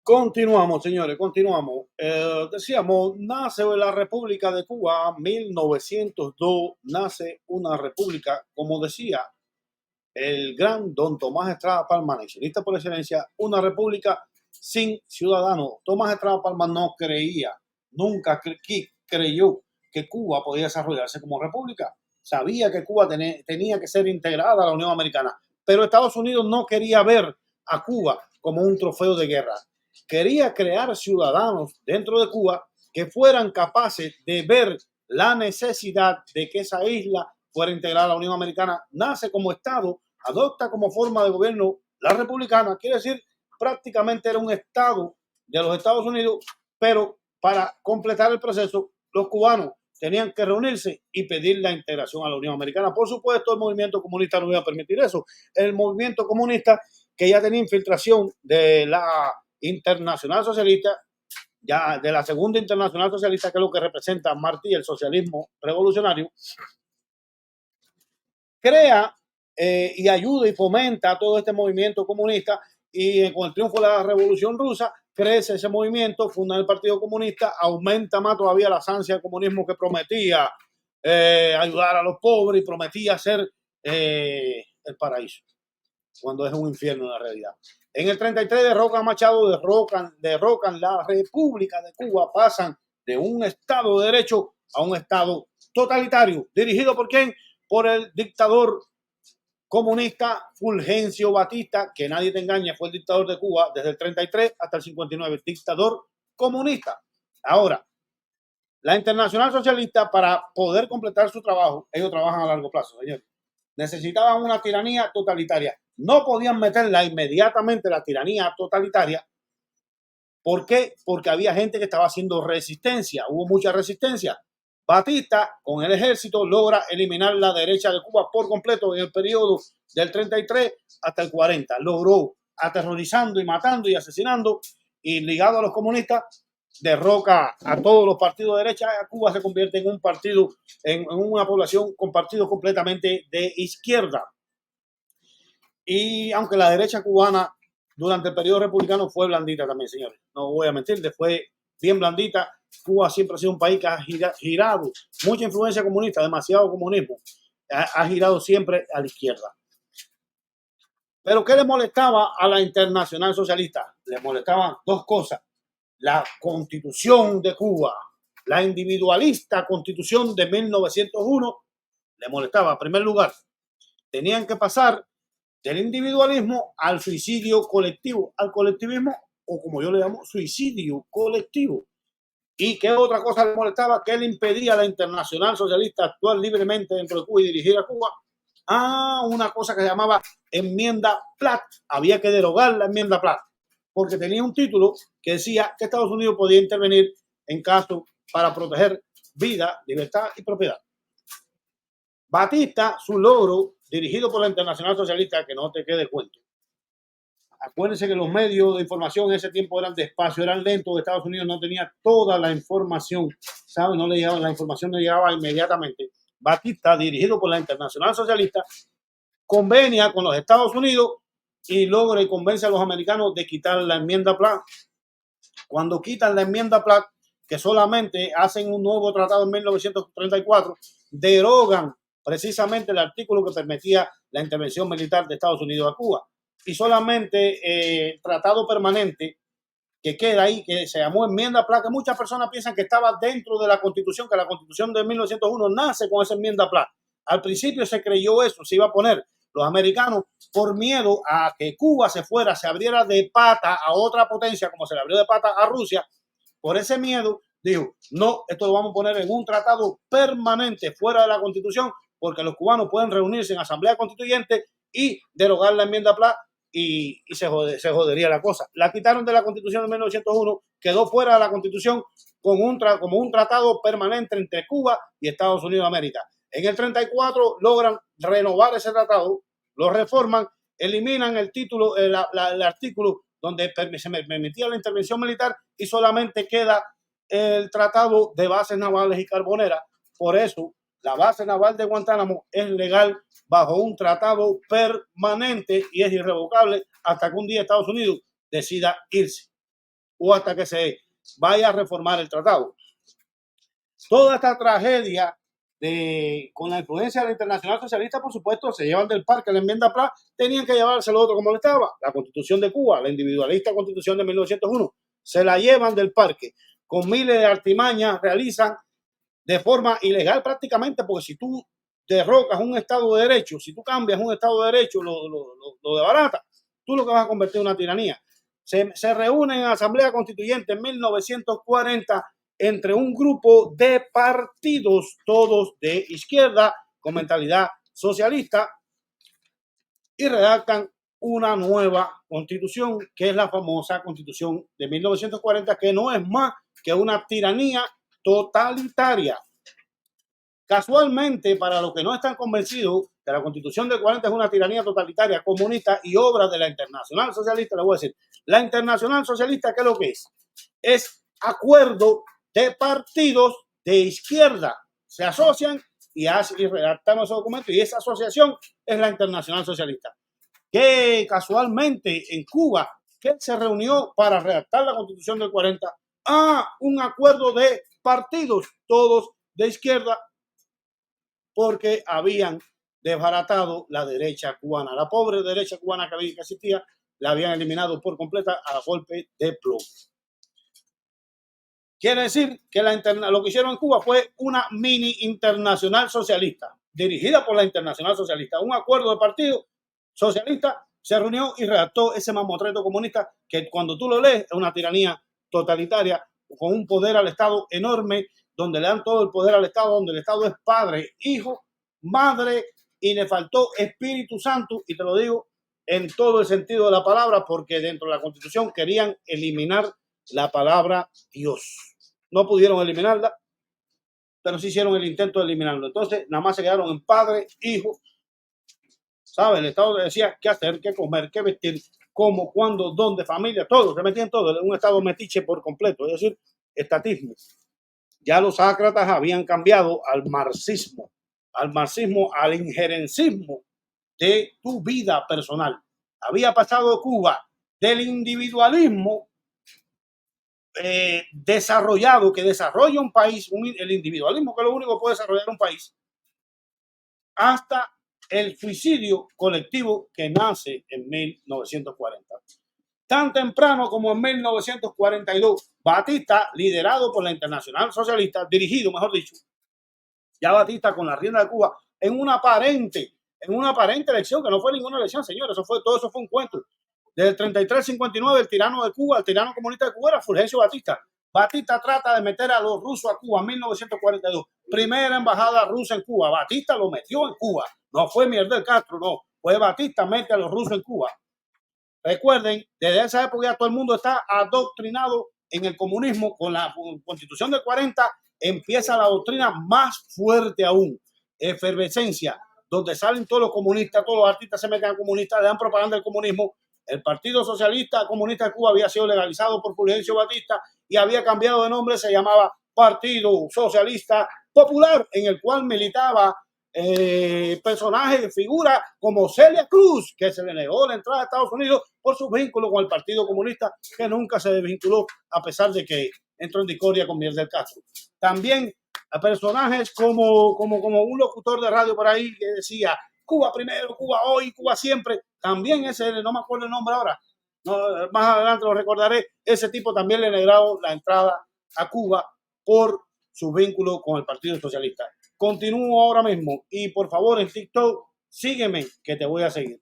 Continuamos, señores, continuamos. Decíamos, nace la República de Cuba, 1902, nace una república, como decía el gran don Tomás Estrada Palma, nacionalista por excelencia, una república sin ciudadanos. Tomás Estrada Palma no creía, nunca creyó que Cuba podía desarrollarse como república. Sabía que Cuba tenía que ser integrada a la Unión Americana, pero Estados Unidos no quería ver a Cuba como un trofeo de guerra. Quería crear ciudadanos dentro de Cuba que fueran capaces de ver la necesidad de que esa isla fuera integrada a la Unión Americana. Nace como Estado, adopta como forma de gobierno la republicana, quiere decir, prácticamente era un Estado de los Estados Unidos, pero para completar el proceso, los cubanos tenían que reunirse y pedir la integración a la Unión Americana. Por supuesto, el movimiento comunista no iba a permitir eso. El movimiento comunista, que ya tenía infiltración de la Internacional Socialista, ya de la Segunda Internacional Socialista, que es lo que representa Martí, el socialismo revolucionario, crea y ayuda y fomenta todo este movimiento comunista, y con el triunfo de la Revolución Rusa crece ese movimiento, funda el Partido Comunista, aumenta más todavía la ansia del comunismo, que prometía ayudar a los pobres y prometía hacer el paraíso, cuando es un infierno en la realidad. En el 33 derrocan a Machado, derrocan la República de Cuba, pasan de un Estado de Derecho a un Estado totalitario. ¿Dirigido por quién? Por el dictador comunista Fulgencio Batista, que nadie te engaña, fue el dictador de Cuba desde el 33 hasta el 59, dictador comunista. Ahora, la Internacional Socialista, para poder completar su trabajo, ellos trabajan a largo plazo, señores, necesitaban una tiranía totalitaria. No podían meterla inmediatamente, la tiranía totalitaria. ¿Por qué? Porque había gente que estaba haciendo resistencia, hubo mucha resistencia. Batista, con el ejército, logra eliminar la derecha de Cuba por completo en el periodo del 33 hasta el 40. Logró, aterrorizando y matando y asesinando, y ligado a los comunistas, derroca a todos los partidos de derecha. Cuba se convierte en un partido, en una población con partidos completamente de izquierda. Y aunque la derecha cubana durante el periodo republicano fue blandita también, señores, no voy a mentir, fue bien blandita. Cuba siempre ha sido un país que ha girado mucha influencia comunista, demasiado comunismo, ha girado siempre a la izquierda. Pero ¿qué le molestaba a la Internacional Socialista? Le molestaban dos cosas: la Constitución de Cuba, la individualista Constitución de 1901, le molestaba. En primer lugar, tenían que pasar del individualismo al suicidio colectivo, al colectivismo, o como yo le llamo, suicidio colectivo. ¿Y qué otra cosa le molestaba? Que él impedía a la Internacional Socialista actuar libremente dentro de Cuba y dirigir a Cuba. Una cosa que se llamaba enmienda Platt. Había que derogar la enmienda Platt, porque tenía un título que decía que Estados Unidos podía intervenir en caso para proteger vida, libertad y propiedad. Batista, su logro, dirigido por la Internacional Socialista, que no te quede cuento. Acuérdense que los medios de información en ese tiempo eran despacio, eran lentos. Estados Unidos no tenía toda la información, ¿sabe? No le llegaba, la información no llegaba inmediatamente. Batista, dirigido por la Internacional Socialista, convenia con los Estados Unidos y logra y convence a los americanos de quitar la enmienda Platt. Cuando quitan la enmienda Platt, que solamente hacen un nuevo tratado en 1934, derogan precisamente el artículo que permitía la intervención militar de Estados Unidos a Cuba. Y solamente el tratado permanente que queda ahí, que se llamó enmienda Platt, que muchas personas piensan que estaba dentro de la Constitución, que la Constitución de 1901 nace con esa enmienda Platt. Al principio se creyó eso, se iba a poner. Los americanos, por miedo a que Cuba se fuera, se abriera de pata a otra potencia, como se le abrió de pata a Rusia, por ese miedo, dijo, no, esto lo vamos a poner en un tratado permanente fuera de la Constitución, porque los cubanos pueden reunirse en asamblea constituyente y derogar la enmienda Platt, y se jodería la cosa. La quitaron de la Constitución de 1901, quedó fuera de la Constitución como un tratado permanente entre Cuba y Estados Unidos de América. En el 34 logran renovar ese tratado, lo reforman, eliminan el título, el artículo donde se permitía la intervención militar, y solamente queda el tratado de bases navales y carboneras. Por eso la base naval de Guantánamo es legal bajo un tratado permanente y es irrevocable hasta que un día Estados Unidos decida irse. o hasta que se vaya a reformar el tratado. Toda esta tragedia con la influencia de la Internacional Socialista, por supuesto, se llevan del parque la enmienda Pla, tenían que llevárselo otro como estaba, la Constitución de Cuba, la individualista Constitución de 1901, se la llevan del parque, con miles de artimañas realizan de forma ilegal prácticamente, porque si tú derrocas un Estado de Derecho, si tú cambias un Estado de Derecho, lo desbaratas, tú lo que vas a convertir en una tiranía. Se reúnen en Asamblea Constituyente en 1940 entre un grupo de partidos, todos de izquierda, con mentalidad socialista, y redactan una nueva constitución, que es la famosa Constitución de 1940, que no es más que una tiranía totalitaria. Casualmente, para los que no están convencidos que la Constitución del 40 es una tiranía totalitaria, comunista y obra de la Internacional Socialista, les voy a decir, la Internacional Socialista, ¿qué es lo que es? Es acuerdo de partidos de izquierda. Se asocian y redactan ese documento, y esa asociación es la Internacional Socialista. Que casualmente en Cuba, que se reunió para redactar la Constitución del 40, un acuerdo de partidos, todos de izquierda, porque habían desbaratado la derecha cubana. La pobre derecha cubana que existía, la habían eliminado por completa a golpe de plomo. Quiere decir que lo que hicieron en Cuba fue una mini internacional socialista, dirigida por la Internacional Socialista. Un acuerdo de partido socialista se reunió y redactó ese mamotreto comunista que cuando tú lo lees es una tiranía totalitaria con un poder al Estado enorme, donde le dan todo el poder al Estado, donde el Estado es padre, hijo, madre, y le faltó Espíritu Santo, y te lo digo en todo el sentido de la palabra, porque dentro de la Constitución querían eliminar la palabra Dios. No pudieron eliminarla, pero sí hicieron el intento de eliminarlo. Entonces, nada más se quedaron en padre, hijo. ¿Sabes? El Estado decía qué hacer, qué comer, qué vestir, cómo, cuándo, dónde, familia, todo. Se metían todo. Un Estado metiche por completo, es decir, estatismo. Ya los ácratas habían cambiado al marxismo, al injerencismo de tu vida personal. Había pasado Cuba del individualismo desarrollado, que desarrolla un país, el individualismo, que es lo único que puede desarrollar un país, hasta el suicidio colectivo que nace en 1940. Tan temprano como en 1942, Batista, liderado por la Internacional Socialista, dirigido, mejor dicho, ya Batista con la rienda de Cuba, en una aparente elección, que no fue ninguna elección, señores, todo eso fue un cuento. Desde el 33-59, el tirano de Cuba, el tirano comunista de Cuba era Fulgencio Batista. Batista trata de meter a los rusos a Cuba en 1942. Primera embajada rusa en Cuba. Batista lo metió en Cuba. No fue Miguel Castro, no. Fue Batista mete a los rusos en Cuba. Recuerden, desde esa época ya todo el mundo está adoctrinado en el comunismo. Con la Constitución del 40 empieza la doctrina más fuerte aún. Efervescencia, donde salen todos los comunistas, todos los artistas se meten a comunistas, le dan propaganda del comunismo. El Partido Socialista Comunista de Cuba había sido legalizado por Fulgencio Batista y había cambiado de nombre, se llamaba Partido Socialista Popular, en el cual militaba personajes, figuras como Celia Cruz, que se le negó la entrada a Estados Unidos por sus vínculos con el Partido Comunista, que nunca se desvinculó a pesar de que entró en discordia con Miguel Castro. También a personajes como un locutor de radio por ahí que decía Cuba primero, Cuba hoy, Cuba siempre. También ese, no me acuerdo el nombre ahora, no, más adelante lo recordaré, ese tipo también le negaron la entrada a Cuba por su vínculo con el Partido Socialista. Continúo ahora mismo y por favor en TikTok sígueme que te voy a seguir.